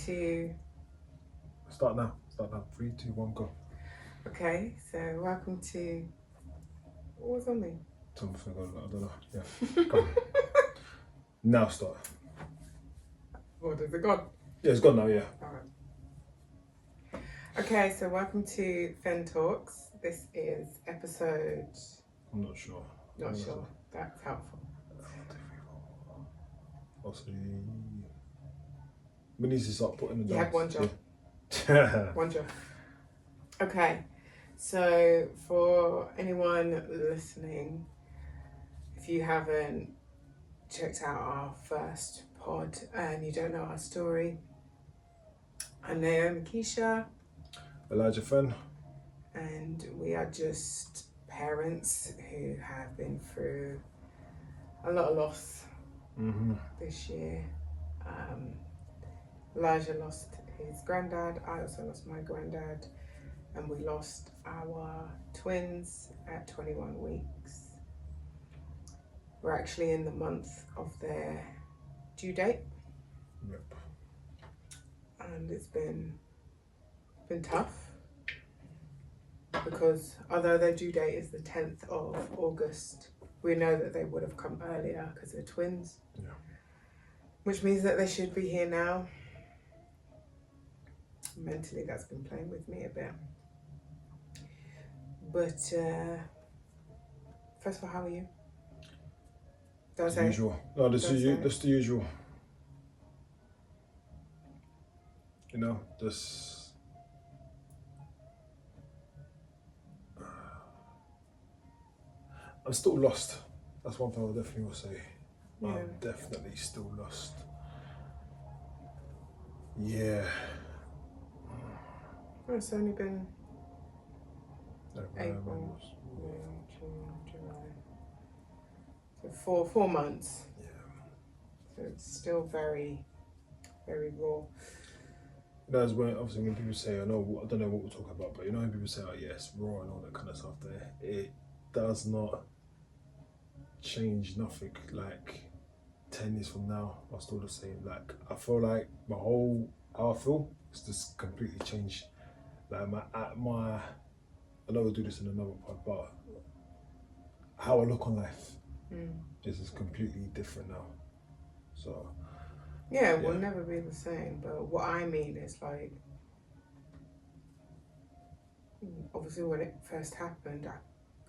to... Start now. 3, 2, 1, go. Okay, so welcome to... What was on me? Something, I don't know. Yeah. Come. Now start. What, is it gone? Yeah, it's gone now, yeah. Alright. Okay, so welcome to Fen Talks. This is episode... I'm not sure. Not sure. That's helpful. Also, we need to start putting the You had one job. Yeah. One job. Okay, so for anyone listening, if you haven't checked out our first pod and you don't know our story, I'm Naomi Keisha. Elijah Fen. And we are just parents who have been through a lot of loss this year. Elijah lost his granddad, I also lost my granddad, and we lost our twins at 21 weeks. We're actually in the month of their due date. Yep. And it's been tough because although their due date is the 10th of August, we know that they would have come earlier because they're twins. Yeah. Which means that they should be here now. Mentally, that's been playing with me a bit. But first of all, how are you? As usual. No, that's the usual. You know, this. I'm still lost. That's one thing I definitely will say. Yeah. I'm definitely still lost. Yeah. Well, it's only been April, Yeah. May, June, July. So 4 months. Yeah. So it's still very, very raw. That's when obviously when people say I don't know what we're talking about, but you know when people say, oh yes, raw and all that kind of stuff there, it does not change nothing. Like 10 years from now, I'm still the same. Like I feel like my whole how I feel is just completely changed. Like my I know we'll do this in another part, but how I look on life is just completely different now. So yeah, we'll never be the same. But what I mean is like, obviously when it first happened,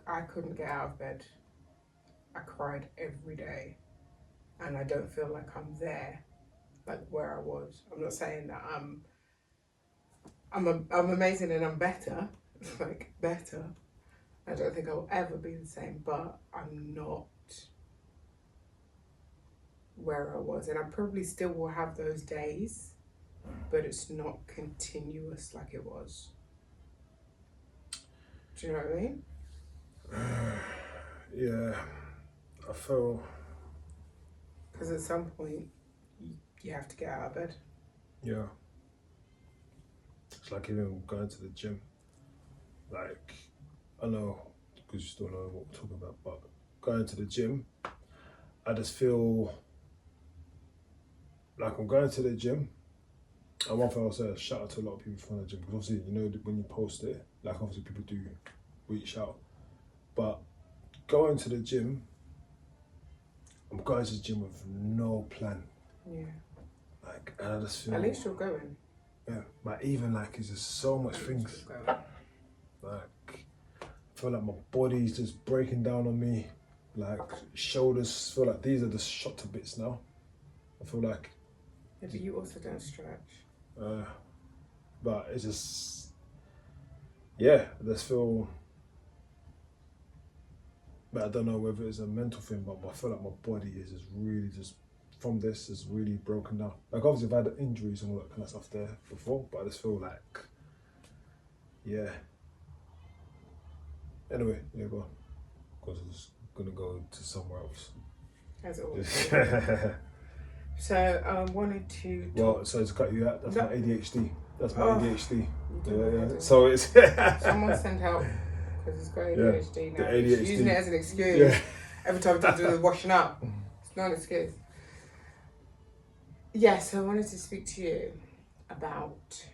I couldn't get out of bed. I cried every day, and I don't feel like I'm there, like where I was. I'm not saying that I'm amazing and I'm better, like better. I don't think I'll ever be the same, but I'm not where I was, and I probably still will have those days, but it's not continuous like it was. Do you know what I mean? Yeah, I feel. Because at some point, you have to get out of bed. Yeah. It's like even going to the gym. Like, I know, because you still know what we're talking about, but going to the gym, I just feel like I'm going to the gym. And one thing I'll say is shout out to a lot of people from the gym, because obviously, you know, when you post it, like obviously people do reach out. But going to the gym, I'm going to the gym with no plan. Yeah. Like, and I just feel. At least you're going. Yeah, but even like it's just so much things. Like, I feel like my body's just breaking down on me. Like shoulders feel like these are just shot to bits now. I feel like. Yeah, but you also don't stretch. But it's just, yeah, I just feel. But I don't know whether it's a mental thing, but I feel like my body is just really just. From this is really broken down. Like obviously I've had injuries and all that kind of stuff there before, but I just feel like, yeah. Anyway, yeah, go on. Because I was gonna go to somewhere else. As always. So I wanted to talk. Well, so to cut you out, that's my ADHD. That's my ADHD. Yeah. So it's someone sent help because it's got ADHD now. The ADHD. She's using it as an excuse. Yeah. Every time I do the washing up. It's not an excuse. Yes, I wanted to speak to you about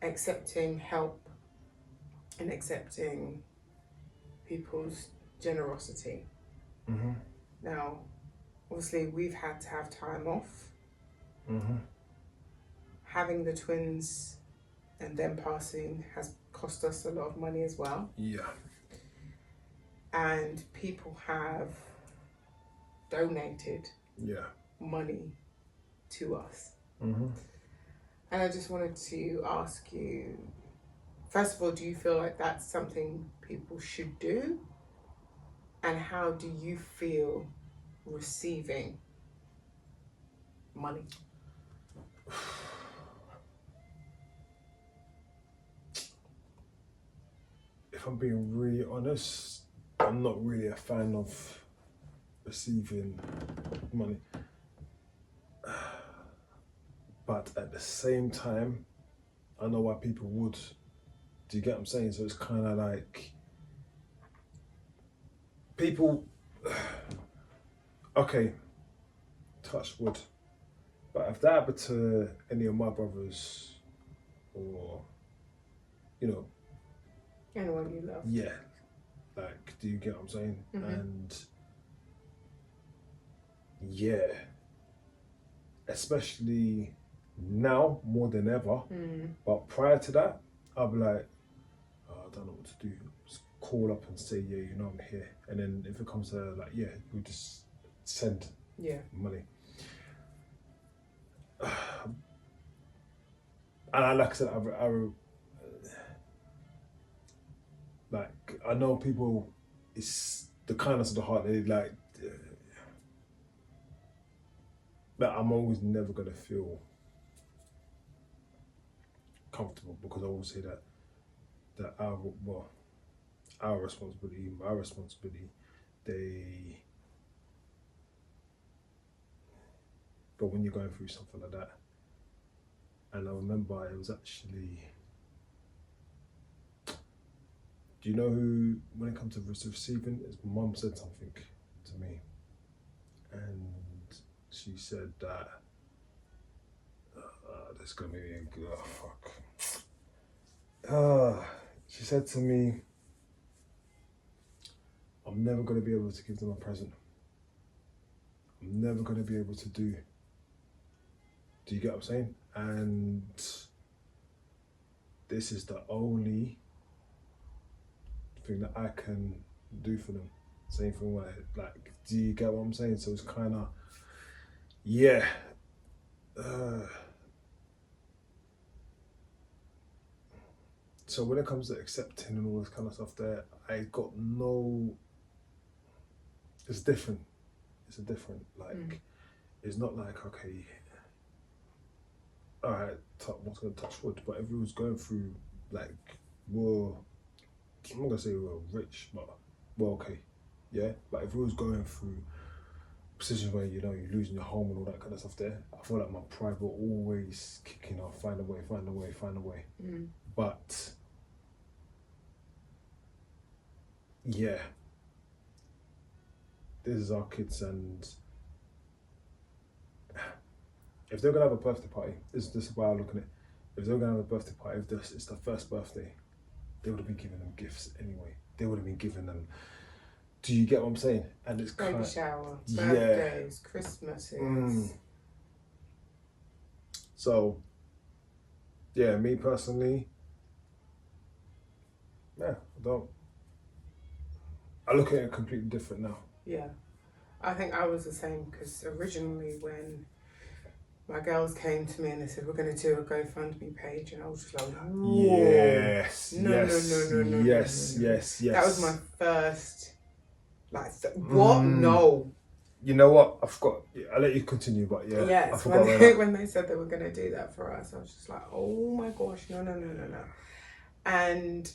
accepting help and accepting people's generosity. Mm-hmm. Now, obviously, we've had to have time off. Mm-hmm. Having the twins and them passing has cost us a lot of money as well. Yeah. And people have donated money to us. Mm-hmm. And I just wanted to ask you, first of all, do you feel like that's something people should do? And how do you feel receiving money? If I'm being really honest, I'm not really a fan of receiving money. But at the same time, I know why people would. Do you get what I'm saying? So it's kind of like people, okay, touch wood. But if that happened to any of my brothers or, you know, Anyone you love. yeah, like, do you get what I'm saying? Mm-hmm. And yeah, especially now more than ever. But prior to that, I'll be like, oh, I don't know what to do. Just call up and say, yeah, you know, I'm here. And then if it comes to like, yeah, we just send money. And like I said, like, I know people, it's the kindness of the heart. They like, that I'm always never gonna feel comfortable, because I will say that our responsibility, my responsibility, but when you're going through something like that, and I remember it was actually, do you know who, when it comes to receiving, his mum said something to me, and she said that, that's gonna be a good, she said to me, I'm never gonna be able to give them a present. I'm never gonna be able to do you get what I'm saying? And this is the only thing that I can do for them. Same thing like, do you get what I'm saying? So it's kind of, yeah. So when it comes to accepting and all this kind of stuff there, I got no, it's different. It's a different, like, it's not like, okay, all right, what's going to touch wood, but if we was going through, like, I'm not going to say we're rich, but we're okay, yeah? But if we was going through positions where, you know, you're losing your home and all that kind of stuff there, I feel like my pride will always kick in, I'll find a way. But, yeah, this is our kids, and if they're gonna have a birthday party, this is why I'm looking at it. If they're gonna have a birthday party, if it's their first birthday, they would have been giving them gifts anyway. They would have been giving them. Do you get what I'm saying? And it's baby shower, yeah, birthdays, Christmases. So, yeah, me personally, yeah, I look at it completely different now. Yeah, I think I was the same, because originally when my girls came to me and they said, we're going to do a GoFundMe page, and I was just like, whoa. Yes. No. That was my first, like, what? No. You know what? I forgot. I'll let you continue, but yeah. Yes, I forgot when they said they were going to do that for us, I was just like, oh my gosh, no. And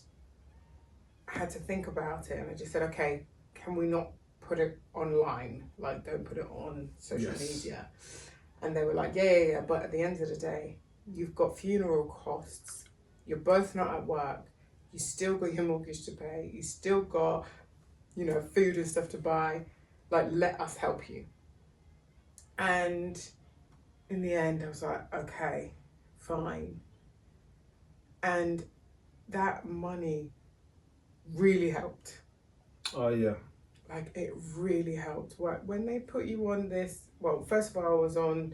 I had to think about it, and I just said, okay, can we not put it online? Like, don't put it on social media. And they were like, yeah. But at the end of the day, you've got funeral costs. You're both not at work. You still got your mortgage to pay. You still got, you know, food and stuff to buy. Like, let us help you. And in the end, I was like, okay, fine. And that money really helped. Oh, yeah. Like, it really helped. When they put you on this, well, first of all, I was on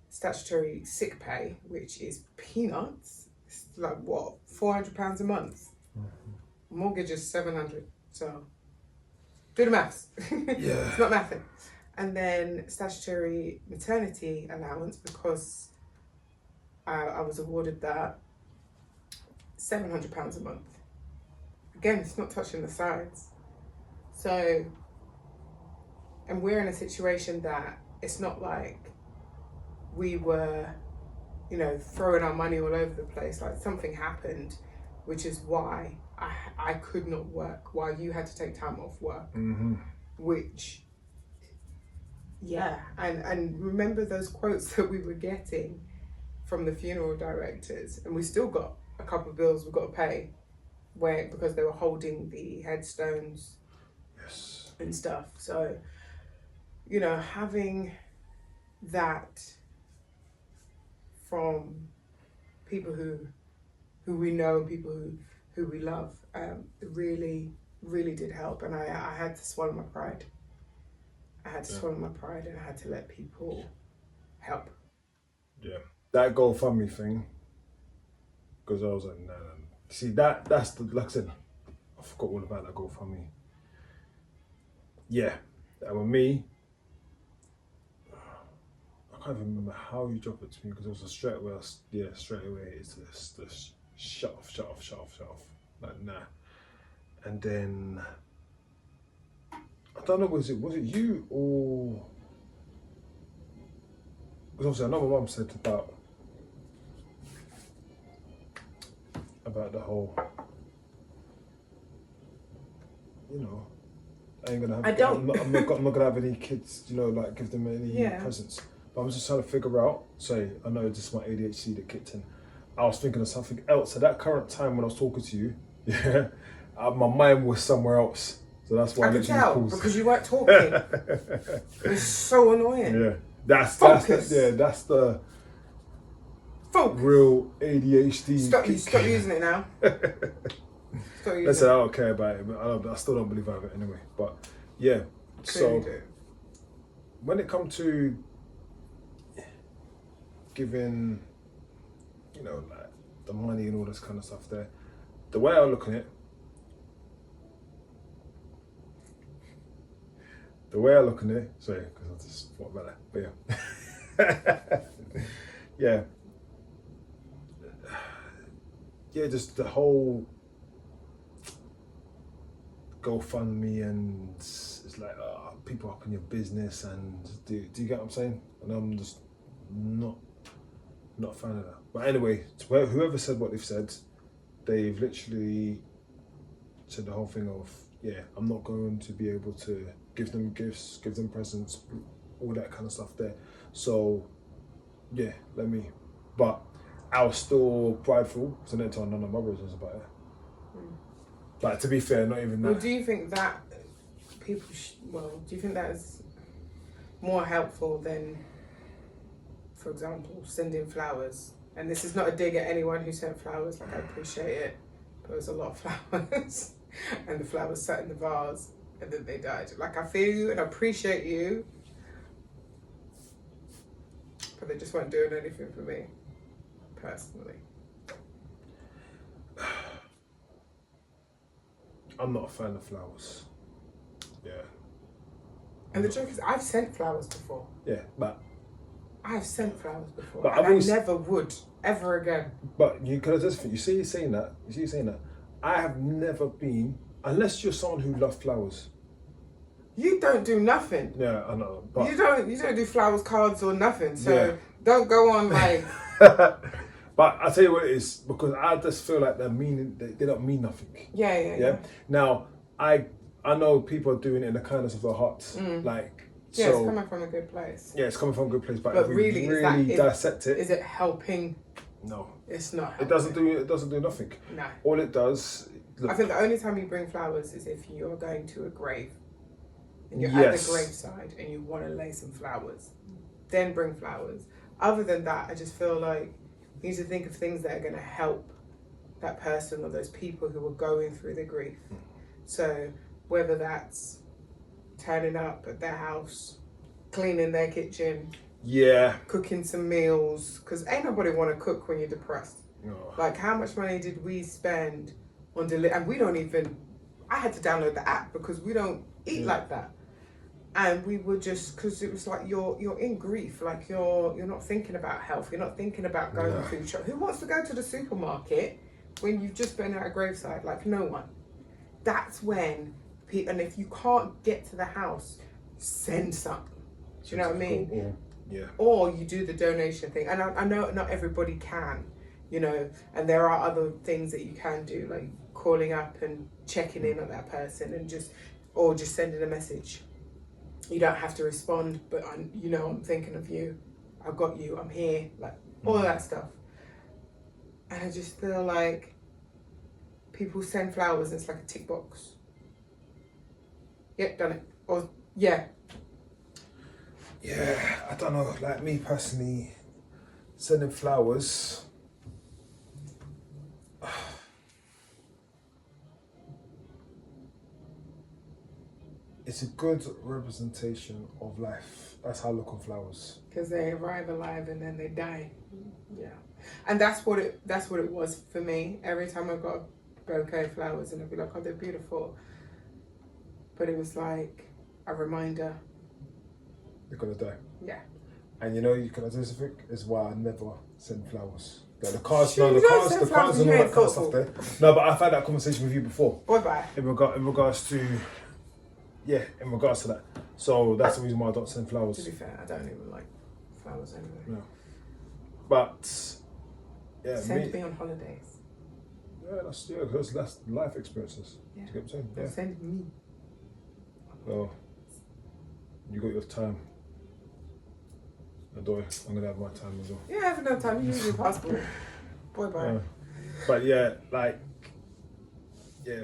statutory sick pay, which is peanuts. It's like, what, £400 a month? Mm-hmm. Mortgage is 700, so do the maths. Yeah. It's not mathing. And then statutory maternity allowance, because I was awarded that, £700 a month. Again, it's not touching the sides. So, and we're in a situation that it's not like we were, you know, throwing our money all over the place. Like, something happened, which is why I could not work, why you had to take time off work. Mm-hmm. Which, yeah, and remember those quotes that we were getting from the funeral directors, and we still got a couple of bills we've got to pay because they were holding the headstones. Yes. And stuff. So, you know, having that from people who we know, people who we love, really did help. And I had to swallow my pride. I had to swallow my pride, and I had to let people help. Yeah, that GoFundMe thing, because I was like, no. See, that's the, like I said, I forgot all about that GoFundMe. Yeah, and with me, I can't even remember how you dropped it to me, because it was a straight away. Straight away, it's this shut off. Like, nah. And then I don't know, was it you or? Because obviously I know my mum said about the whole, you know, I ain't gonna have. I'm not gonna have any kids, you know, like give them any presents. But I'm just trying to figure out. Say, I know this is my ADHD that kicked in. I was thinking of something else at that current time when I was talking to you. Yeah, my mind was somewhere else. So that's why I could tell because you weren't talking. It was so annoying. Yeah, that's the Focus. real ADHD. Stop using it now. Stop using Listen, it. I don't care about it, but I still don't believe I have it anyway. But yeah, so when it comes to giving, you know, like the money and all this kind of stuff, there, the way I look at it. The way I look at it, sorry, because I just thought about that, but yeah. Yeah, just the whole GoFundMe, and it's like, people up in your business, and do you get what I'm saying? And I'm just not a fan of that. But anyway, whoever said what they've said, they've literally said the whole thing of, yeah, I'm not going to be able to give them gifts, give them presents, all that kind of stuff there. So, yeah, but I was still prideful, so I didn't tell none of my brothers about it. But to be fair, not even that. Well, do you think that do you think that is more helpful than, for example, sending flowers? And this is not a dig at anyone who sent flowers, like, I appreciate it, but there was a lot of flowers. And the flowers sat in the vase, and then they died. Like, I feel you and I appreciate you, but they just weren't doing anything for me, personally. I'm not a fan of flowers. Yeah. And the joke is, I've sent flowers before. Yeah, but I've sent flowers before, but and I never would ever again. But you can just you see you saying that. I have never been, unless you're someone who loves flowers. You don't do nothing. Yeah, I know. But you don't do flowers, cards, or nothing. So don't go on like. But I tell you what it is, because I just feel like they don't mean nothing. Yeah. Now I know people are doing it in the kindness of their hearts, like. Yeah, it's coming from a good place. Yeah, it's coming from a good place, but if really, we really dissect it, is it helping? No, it's not helping. It doesn't do nothing. No. All it does. Look, I think the only time you bring flowers is if you're going to a grave and you're at the graveside and you want to lay some flowers. Then bring flowers. other than that, I just feel like you need to think of things that are going to help that person or those people who are going through the grief. So whether that's turning up at their house, cleaning their kitchen, cooking some meals, because ain't nobody want to cook when you're depressed. No. Like, how much money did we spend on and we don't even, I had to download the app because we don't eat like that. And we were just, because it was like you're in grief, like you're not thinking about health, you're not thinking about going to food shop. Who wants to go to the supermarket when you've just been at a graveside? Like, no one. That's when people, and if you can't get to the house, send something. Do you know what I mean? Or you do the donation thing. And I know not everybody can, you know, and there are other things that you can do, like calling up and checking in on that person and just sending a message. You don't have to respond, but I'm thinking of you. I've got you. I'm here. Like all of that stuff. And I just feel like people send flowers and it's like a tick box. Yep, done it. Or yeah, I don't know. Like me personally, sending flowers. It's a good representation of life. That's how I look on flowers. Because they arrive alive and then they die. Yeah, and that's what it was for me. Every time I got a bouquet of flowers, and I'd be like, "Oh, they're beautiful," but it was like a reminder. They're gonna die. Yeah. And you know, you can do something. Is why I never send flowers. The cards and all that kind of stuff there. No, but I've had that conversation with you before. Bye. In regards to that. So that's the reason why I don't send flowers. To be fair, I don't even like flowers anyway. No. But send me on holidays. Yeah, that's life experiences. Yeah. Do you get what I'm saying? Yeah. Send me. Well, you got your time. Adoy, I'm gonna have my time as well. Yeah, I have enough time. You use your passport. Bye. But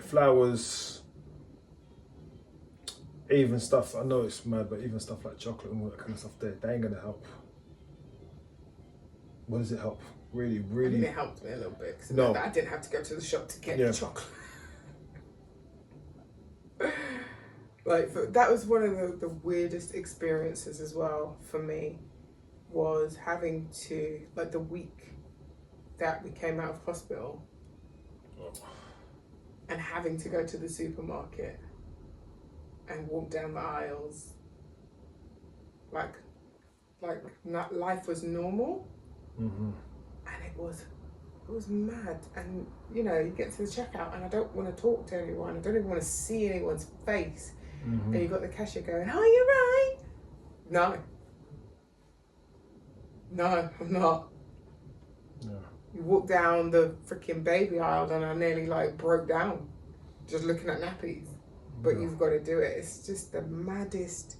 flowers. Even stuff, I know it's mad, but even stuff like chocolate and all that kind of stuff they ain't gonna help. What does it help? Really? I mean, it helped me a little bit because no. I didn't have to go to the shop to get the chocolate. That was one of the weirdest experiences as well for me, was having to, like, the week that we came out of hospital and having to go to the supermarket and walk down the aisles like life was normal. Mm-hmm. And it was mad. And you know, you get to the checkout and I don't want to talk to anyone, I don't even want to see anyone's face. Mm-hmm. And you got the cashier going, "Oh, you're right." No, I'm not. Yeah. You walk down the freaking baby aisle and I nearly broke down just looking at nappies. But you've got to do it. It's just the maddest,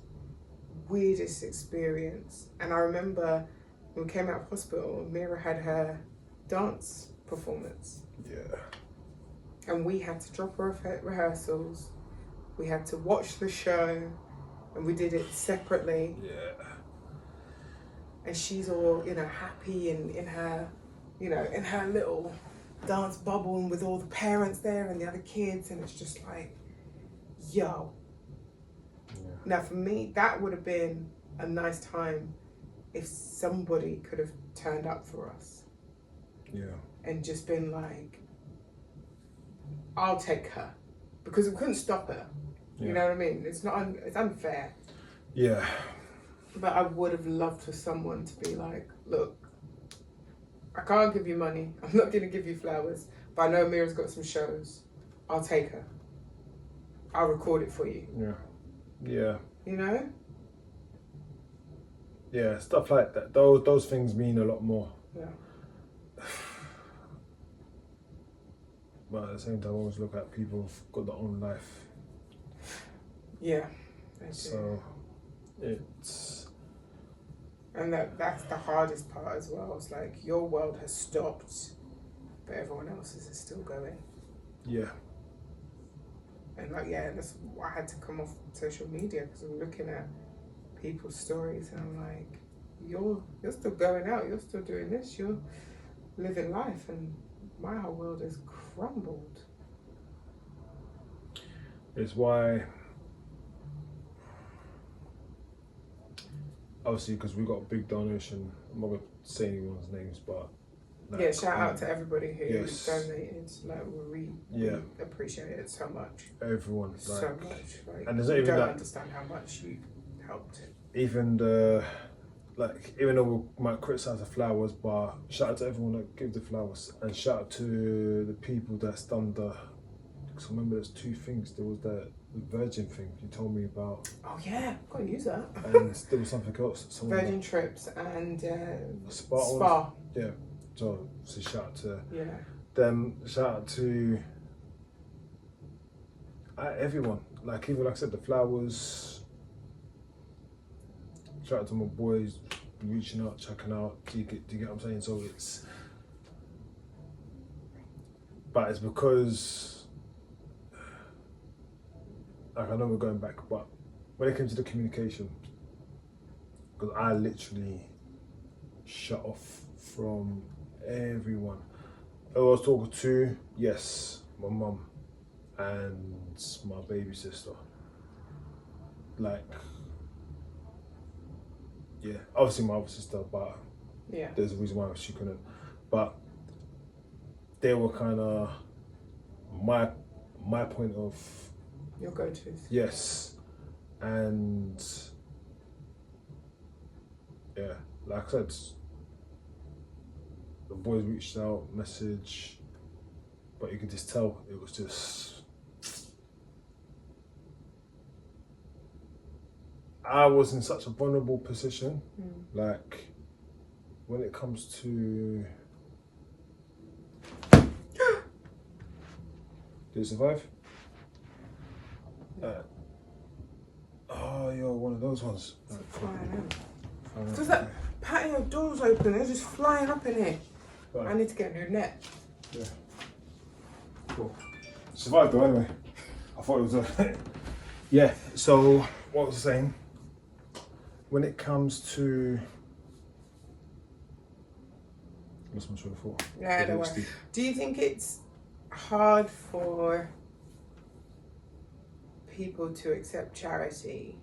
weirdest experience. And I remember when we came out of hospital, Mira had her dance performance. Yeah. And we had to drop our rehearsals. We had to watch the show. And we did it separately. Yeah. And she's all, happy and in her little dance bubble and with all the parents there and the other kids. And it's just like, yo. Yeah. Now for me, that would have been a nice time if somebody could have turned up for us. Yeah. And just been like, I'll take her. Because we couldn't stop her. Yeah. You know what I mean? It's unfair. Yeah. But I would have loved for someone to be like, look, I can't give you money. I'm not going to give you flowers. But I know Mira's got some shows. I'll take her. I'll record it for you. Yeah. Yeah. You know? Yeah, stuff like that. Those things mean a lot more. Yeah. But at the same time, I always look at people who've got their own life. Yeah. So it's... And that's the hardest part as well. It's like your world has stopped, but everyone else's is still going. Yeah. And that's why I had to come off social media, because I'm looking at people's stories and I'm like, you're still going out, you're still doing this, you're living life, and my whole world has crumbled. It's why, obviously, because we got a big donation. I'm not gonna say anyone's names, but like, Yeah, shout out to everybody who yes. donated. Like, we appreciate it so much. Everyone, like, So much. Like, and there's not you even don't that. understand how much you helped. Even the, like, even though we might criticize the flowers, but shout out to everyone that gave the flowers, and shout out to the people that's done the. Because remember, there's two things. There was the Virgin thing you told me about. Oh yeah, gotta use that. And there was something else. Virgin trips and spa. Yeah. So shout out to them. Shout out to everyone. Like, even like I said, the flowers. Shout out to my boys reaching out, checking out. Do you get what I'm saying? So but it's because, like, I know we're going back, but when it came to the communication, because I literally shut off from everyone. I was talking to, yes, my mum and my baby sister. Like, yeah, obviously my other sister, but there's a reason why she couldn't. But they were kind of my point of your go-tos. Yes, and yeah, like I said, the boys reached out, message, but you could just tell it was just. I was in such a vulnerable position, like when it comes to. Did it survive? Oh, you're one of those ones. Does that patio doors open? They're just flying up in here. Right. I need to get a new net. Yeah. Cool. Survived though, anyway. I thought it was yeah, so what was I saying? When it comes to. Lost my train of thought. Yeah, don't worry. Do you think it's hard for people to accept charity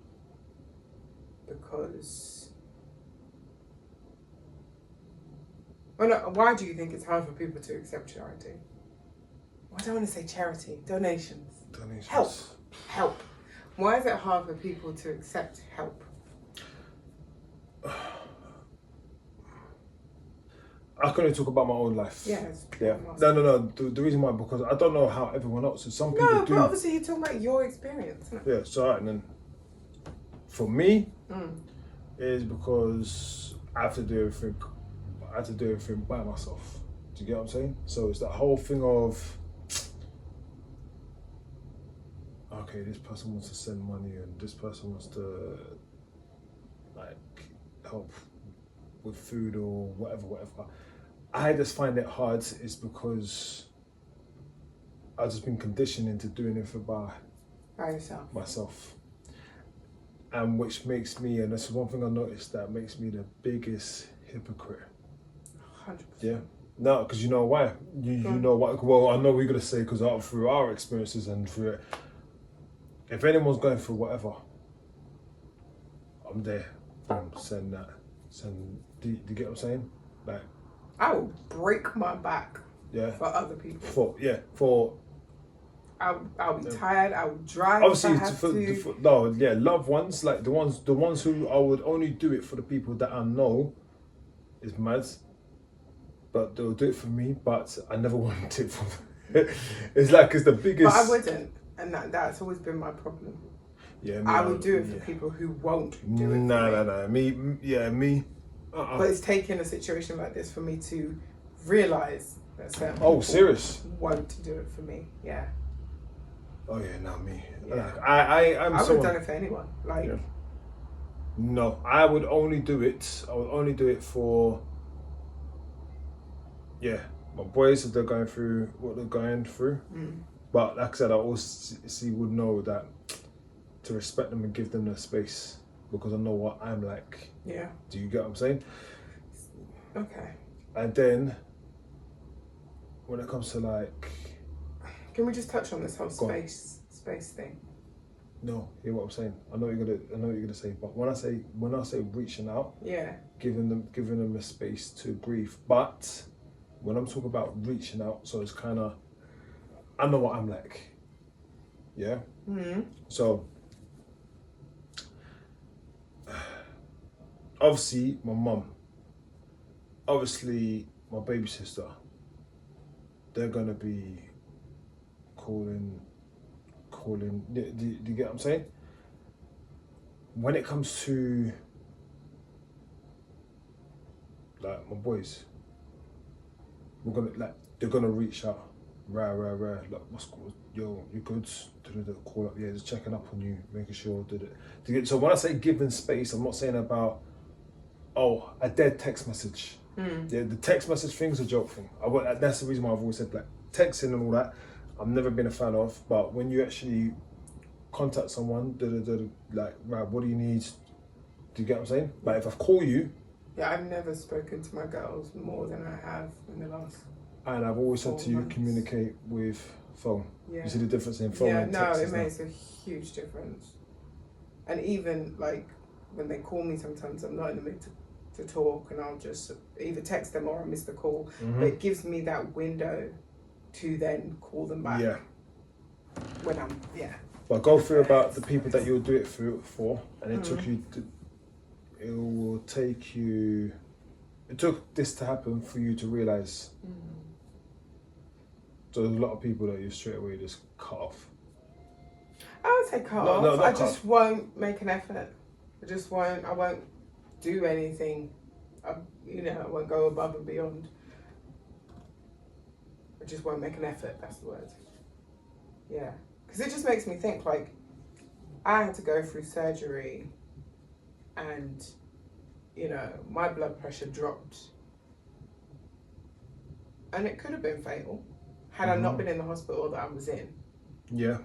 because why do you think it's hard for people to accept charity? I don't want to say charity, donations. Help. Why is it hard for people to accept help? I can only talk about my own life. Yes. Yeah. No. The reason why, because I don't know how everyone else is. Some people do. No, but obviously you're talking about your experience. Isn't it? Yeah. So and then, for me, is because I have to do everything. I have to do everything by myself. Do you get what I'm saying? So it's that whole thing of, okay, this person wants to send money and this person wants to, like, help with food or whatever. I just find it hard is because I've just been conditioned into doing it by myself. And which makes me, and this is one thing I noticed, that makes me the biggest hypocrite. 100%. Yeah. No, because you know why? You know what? Well, I know we're gonna say because through our experiences and through it, if anyone's going through whatever, I'm there. Send that. Do you get what I'm saying? Like, I will break my back. Yeah. For other people. I'll be tired. I will drive. Obviously, loved ones, like the ones who I would only do it for the people that I know, is mad. But they'll do it for me. But I never want it for them. It's the biggest. But I wouldn't, and that's always been my problem. Yeah, I would do it for people who won't do it. No. Me. But it's taken a situation like this for me to realise that certain people serious won't do it for me. Yeah. Oh yeah, not me. Yeah. I would have done it for anyone. No, I would only do it. I would only do it for. Yeah, my boys, if they're going through what they're going through. But like I said, I also would know that to respect them and give them the space because I know what I'm like. Yeah. Do you get what I'm saying? Okay. And then when it comes to like, can we just touch on this whole Go on. space thing? no, hear what I'm saying. I know what you're gonna say. But when I say reaching out, Yeah. giving them a space to grieve. But when I'm talking about reaching out, so it's kind of, I know what I'm like. Yeah. Mm-hmm. So obviously my mum, obviously my baby sister, they're gonna be calling. Do you get what I'm saying? When it comes to like my boys, they're gonna reach out, rah, like what's good, yo, you good? Call up, yeah, just checking up on you, making sure so when I say giving space, I'm not saying about a dead text message. Yeah, the text message thing's a joke thing. That's the reason why I've always said like texting and all that, I've never been a fan of. But when you actually contact someone, like, right, what do you need? Do you get what I'm saying? Like if I call you, yeah, I've never spoken to my girls more than I have in the last. And I've always said to you, months. Communicate with phone. Yeah. You see the difference in phone and text? Yeah, no, it makes a huge difference. And even like when they call me, sometimes I'm not in the mood to talk, and I'll just either text them or I miss the call. Mm-hmm. But it gives me that window to then call them back. Yeah. When I'm But go through about the people that you'll do it for, and it took you. It took this to happen for you to realize. So there's a lot of people that you straight away just cut off. I would say cut off. No, I just won't make an effort. I won't do anything. I won't go above and beyond. I just won't make an effort. That's the word. Yeah. Because it just makes me think, like, I had to go through surgery and, my blood pressure dropped. And it could have been fatal had I not been in the hospital that I was in. Yeah.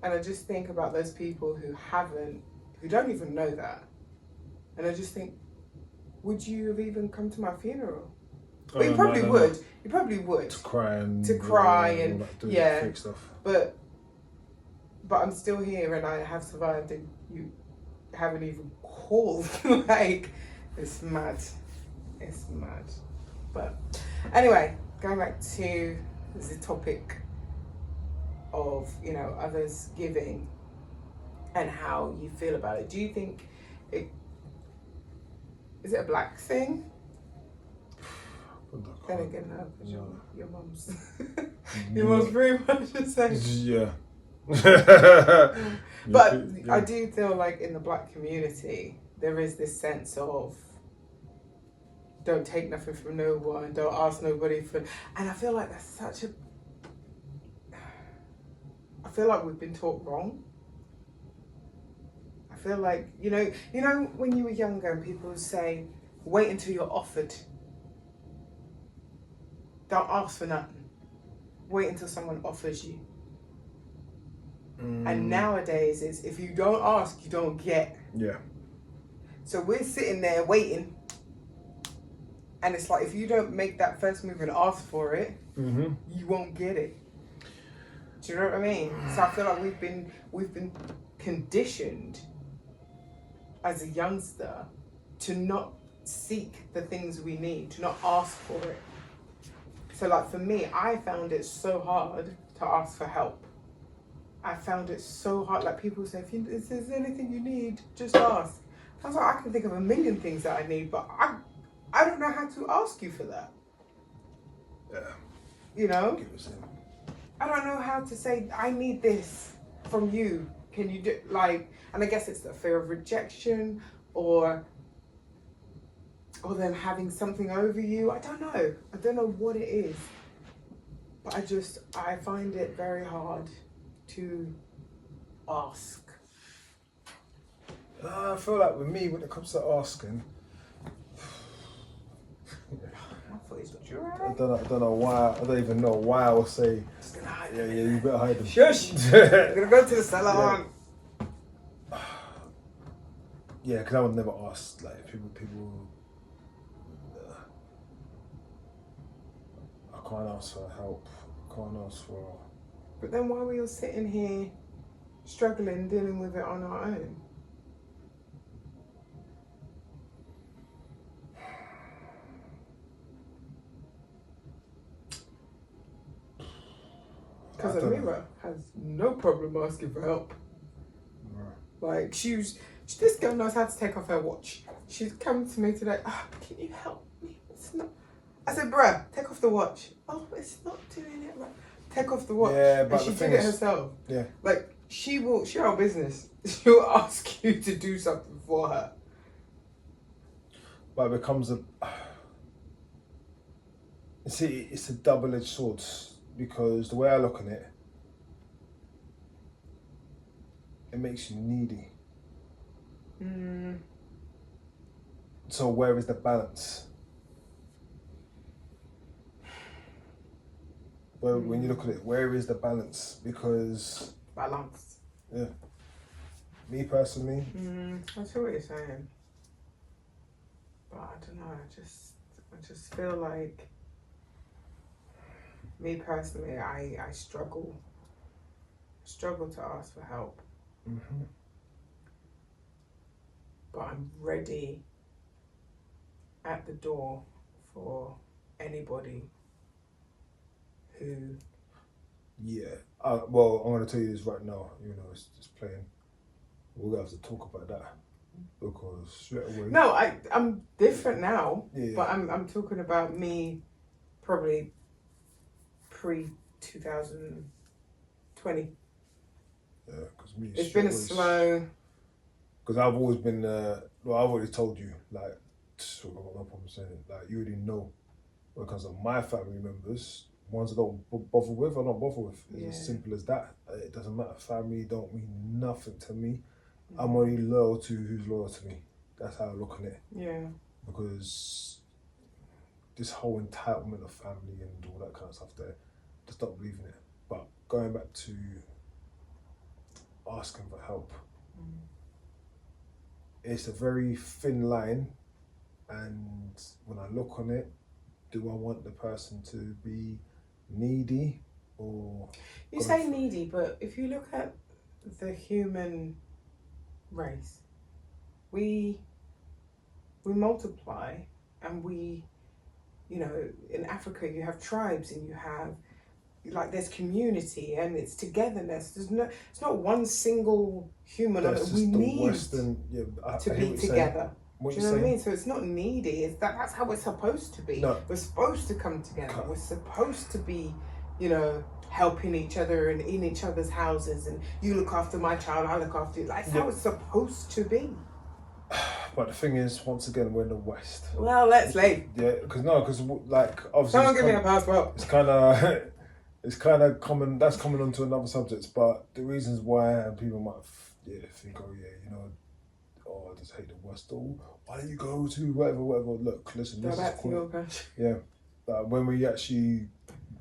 And I just think about those people who don't even know that. And I just think, would you have even come to my funeral? But you probably would. You probably would. To cry and fake stuff. But I'm still here and I have survived, and you haven't even called. Like, it's mad. It's mad. But anyway, going back to the topic of, others giving and how you feel about it. Do you think is it a black thing? Then again, no, because your mum's your mum's very much the same. Yeah. But I do feel like in the black community there is this sense of don't take nothing from no one, don't ask nobody for, and I feel like that's such a, I feel like we've been taught wrong. I feel like, when you were younger and people would say, wait until you're offered. Don't ask for nothing. Wait until someone offers you. And nowadays it's, if you don't ask, you don't get. Yeah. So we're sitting there waiting. And it's like, if you don't make that first move and ask for it, you won't get it. Do you know what I mean? So I feel like we've been conditioned as a youngster to not seek the things we need, to not ask for it. So like for me, I found it so hard to ask for help. I found it so hard. Like people say, if there's anything you need, just ask. I was like, I can think of a million things that I need, but I don't know how to ask you for that. Yeah. I don't know how to say, I need this from you. Can you do, and I guess it's the fear of rejection or them having something over you. I don't know what it is. But I find it very hard to ask. I feel like with me, when it comes to asking, I don't know why. I don't even know why I would say. Just gonna hide yeah, you better hide them. Shush! I'm gonna go to the salon. Yeah, because I would never ask like people. I can't ask for help. I can't ask for. But then why are we all sitting here struggling, dealing with it on our own? Because Amira has no problem asking for help. Like, this girl knows how to take off her watch. She's come to me today, can you help me? It's not. I said, bruh, take off the watch. Oh, it's not doing it right. Take off the watch. Yeah, but and she did it herself. Yeah. Like, she her business. She'll ask you to do something for her. But it becomes it's a double-edged sword, because the way I look at it, it makes you needy. So where is the balance? When you look at it, where is the balance? Because balance. Yeah. Me personally. I see what you're saying, but I don't know. I just feel like, me personally, I struggle to ask for help. But I'm ready at the door for anybody who. Yeah. Well, I'm going to tell you this right now. You know, it's just playing. We're going to have to talk about that, because straight away. No, I'm different now. Yeah. But I'm talking about me, probably pre-2020. Yeah, because me. It's been a slow. Because I've always been. I've already told you, like, I've got no problem saying it. Like, you already know, because of my family members, ones I don't bother with, I don't bother with. It's as simple as that. It doesn't matter. Family don't mean nothing to me. I'm only loyal to who's loyal to me. That's how I look on it. Yeah. Because this whole entitlement of family and all that kind of stuff there, just don't believe in it. But going back to asking for help, it's a very thin line, and when I look on it, do I want the person to be needy or... You say needy, but if you look at the human race, we multiply, and we, you know, in Africa you have tribes, and you have, like, there's community, and it's togetherness. It's not one single human. We need to be together. Do you know what I mean? So it's not needy. That's how we're supposed to be. No. We're supposed to come together. We're supposed to be, you know, helping each other and in each other's houses, and you look after my child, I look after you. That's how it's supposed to be. But the thing is, once again, we're in the West. Well, let's leave. Yeah, because like, obviously... Someone give me a passport. It's kind of common. That's coming onto another subject, but the reasons why people might think, you know, I just hate the West. Or why don't you go to whatever? Look, listen. Go back to your country. Yeah, when we actually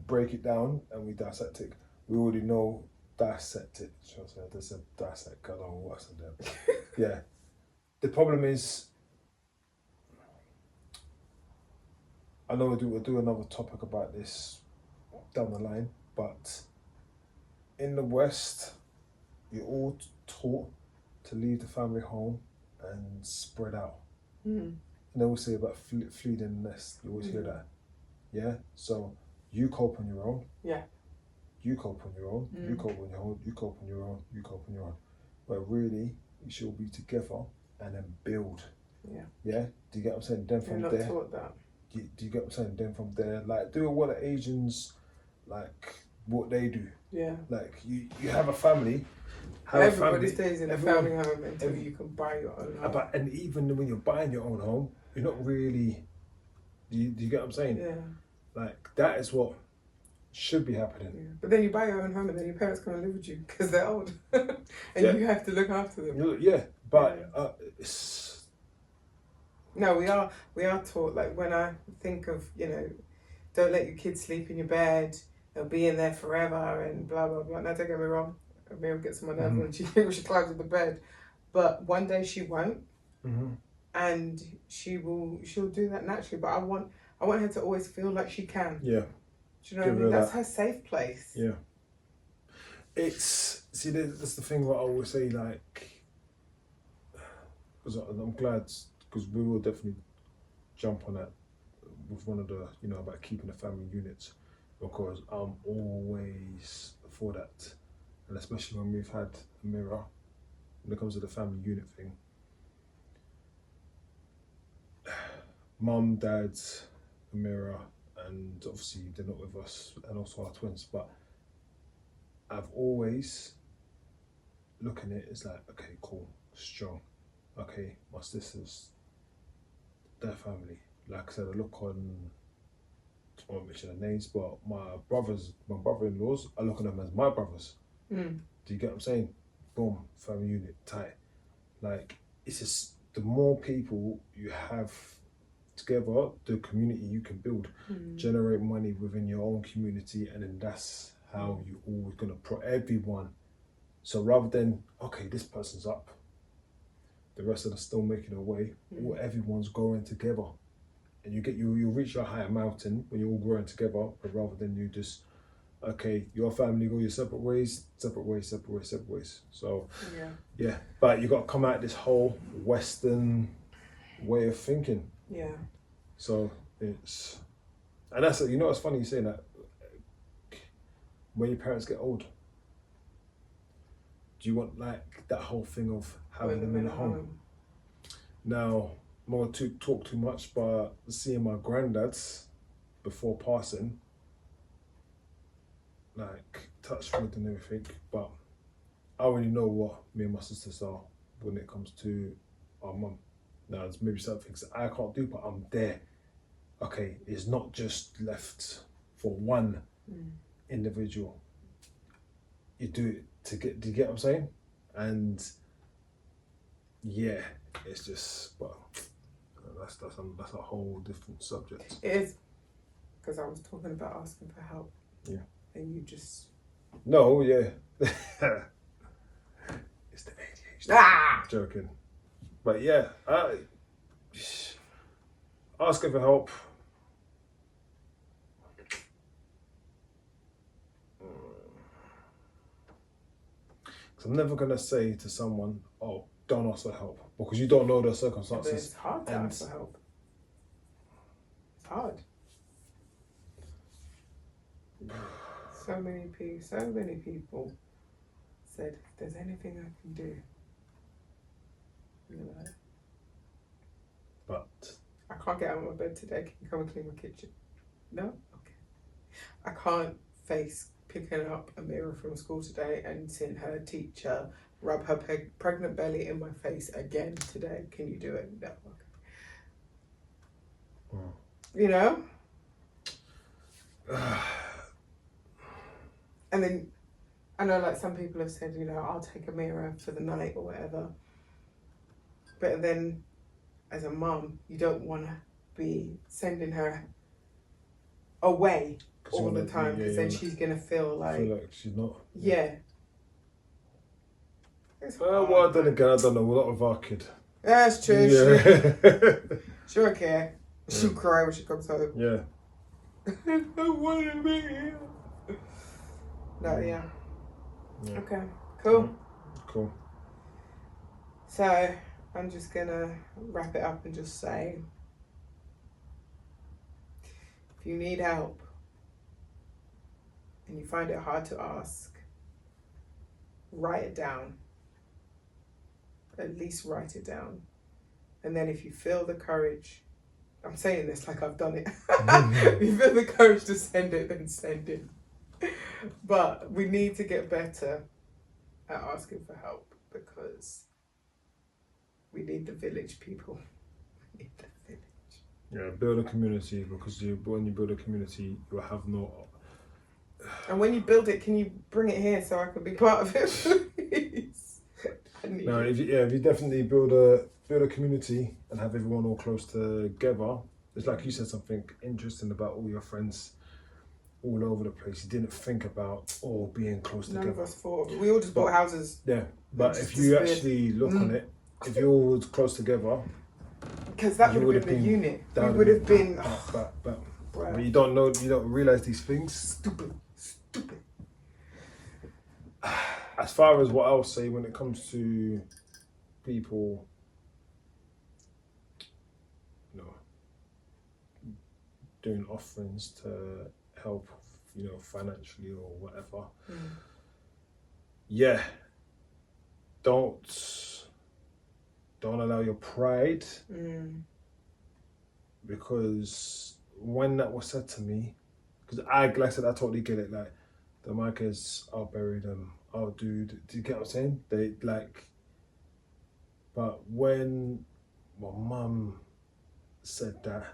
break it down and we dissect it, we already know dissect it. I just said dissect. I don't know what's in there. Yeah, the problem is, I know we'll do another topic about this down the line, but in the West, you're all taught to leave the family home and spread out. And they always say about flee the nest. You always hear that. Yeah? So you cope on your own. Yeah. You cope on your own. You cope on your own. You cope on your own. You cope on your own. But really, you should be together and then build. Yeah. Yeah? Do you get what I'm saying? Then from You're there. not taught that. Do you get what I'm saying? Then from there, like, do what the Asians, like, what they do. Yeah. Like, you have a family. Everybody stays in a family home until you can buy your own home. And even when you're buying your own home, you're not really... Do you get what I'm saying? Yeah. Like, that is what should be happening. Yeah. But then you buy your own home, and then your parents come and live with you because they're old. And you have to look after them. Yeah, but it's... No, we are taught, like, when I think of, you know, don't let your kids sleep in your bed, they'll be in there forever and blah, blah, blah. Now, don't get me wrong, Miriam gets on my nerves when she climbs in the bed. But one day she won't, and she'll do that naturally. But I want her to always feel like she can. Yeah. Do you know what I mean? That's her safe place. Yeah. That's the thing what I always say, like, because I'm glad, because we will definitely jump on that with one of the, about keeping the family units, because I'm always for that. And especially when we've had a mirror, when it comes to the family unit thing. Mum, dad's a mirror, and obviously they're not with us, and also our twins, but I've always looking at it as like, okay, cool, strong. Okay, my sisters, their family. Like I said, I look on, I won't mention their names, but my brother-in-laws, I look at them as my brothers. Mm. Do you get what I'm saying? Boom, family unit, tight. Like, it's just, the more people you have together, the community you can build, generate money within your own community, and then that's how you always gonna pro everyone. So rather than, okay, this person's up, the rest of us still making a way, or everyone's growing together, and you'll reach a higher mountain when you're all growing together. But rather than you just, okay, your family go your separate ways. So yeah, but you got to come out this whole Western way of thinking. Yeah. So it's, and that's, it's funny you saying that. When your parents get old, do you want like that whole thing of having them in a home? Now, not to talk too much, but seeing my granddads before passing, like, touch wood and everything, but I already know what me and my sisters are when it comes to our mum. Now, there's maybe some things that I can't do, but I'm there. Okay, it's not just left for one individual. You do it do you get what I'm saying? And yeah, it's just, well, that's a whole different subject. It is, because I was talking about asking for help. Yeah. And you just... No, yeah. It's the ADHD. Ah! I'm joking. But yeah, asking for help. I'm never going to say to someone, oh, don't ask for help, because you don't know their circumstances. But it's hard to ask for help. It's hard. So many people said, if there's anything I can do, but I can't get out of my bed today. Can you come and clean my kitchen? No? Okay. I can't face picking up a mirror from school today and seeing her teacher rub her pregnant belly in my face again today. Can you do it? No. Okay. And then I know, like, some people have said, I'll take a mirror for the night or whatever. But then as a mum, you don't want to be sending her away all the time, because then she's going to feel like she's not. Yeah. Well, then again, I don't know. We're not with our kid. Yeah, that's true. Yeah. She won't care. She'll cry when she comes home. Yeah. I want to be here. No, yeah. Okay, cool. Cool. So I'm just gonna wrap it up and just say, if you need help and you find it hard to ask, write it down. At least write it down. And then if you feel the courage, I'm saying this like I've done it. If you feel the courage to send it, then send it. But we need to get better at asking for help, because we need the village, people. We need the village. Yeah, build a community, because when you build a community, you have no... And when you build it, can you bring it here so I can be part of it, please? No, if you definitely build a community and have everyone all close together. It's like you said something interesting about all your friends all over the place. You didn't think about all being close together. None of us thought. We all just bought houses. Yeah, but if you actually look on it, if you all was close together, Because that you would have would've been the been- unit. that We would would have been. but Bruh. you don't know, you don't realize these things. Stupid. As far as what I'll say when it comes to people, you know, doing offerings to help, you know, financially or whatever. Yeah, don't allow your pride, because when that was said to me, because like I said, I totally get it. Like the Micahs, I'll bury them. I'll do you get what I'm saying? They like, but when my mum said that,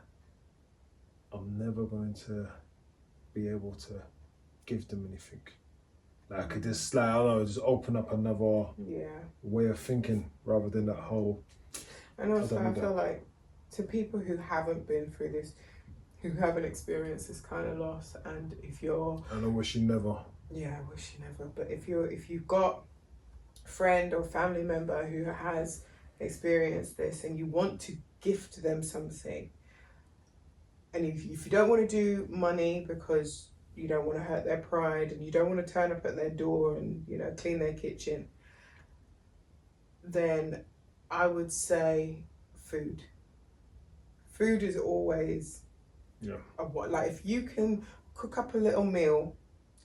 I'm never going to be able to give them anything. Like it just like I don't know, just open up another way of thinking rather than that whole. And also, I feel like to people who haven't been through this, who haven't experienced this kind of loss, and if you're, And I wish you never. Yeah, I wish you never. But if you've got a friend or family member who has experienced this, and you want to gift them something, and if you don't want to do money because you don't want to hurt their pride, and you don't want to turn up at their door and, you know, clean their kitchen, then I would say food. Food is always like if you can cook up a little meal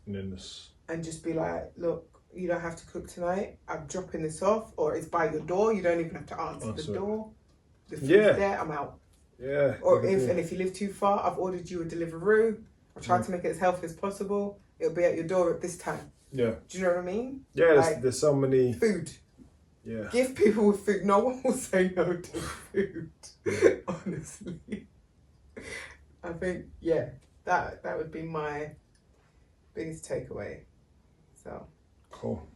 and just be like, look, you don't have to cook tonight, I'm dropping this off, or it's by your door, you don't even have to answer the door, the food's there, I'm out. Or if you live too far, I've ordered you a Deliveroo, I've tried to make it as healthy as possible, it'll be at your door at this time. Do you know what I mean? There's so many food. Give people with food. No one will say no to food. Honestly, I think that would be my biggest takeaway. So cool.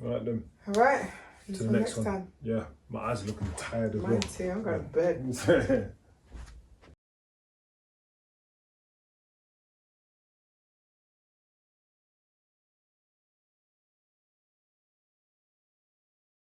All right then. All right. To the next one. time. Yeah, my eyes are looking tired as well. Mine too. I'm going to bed.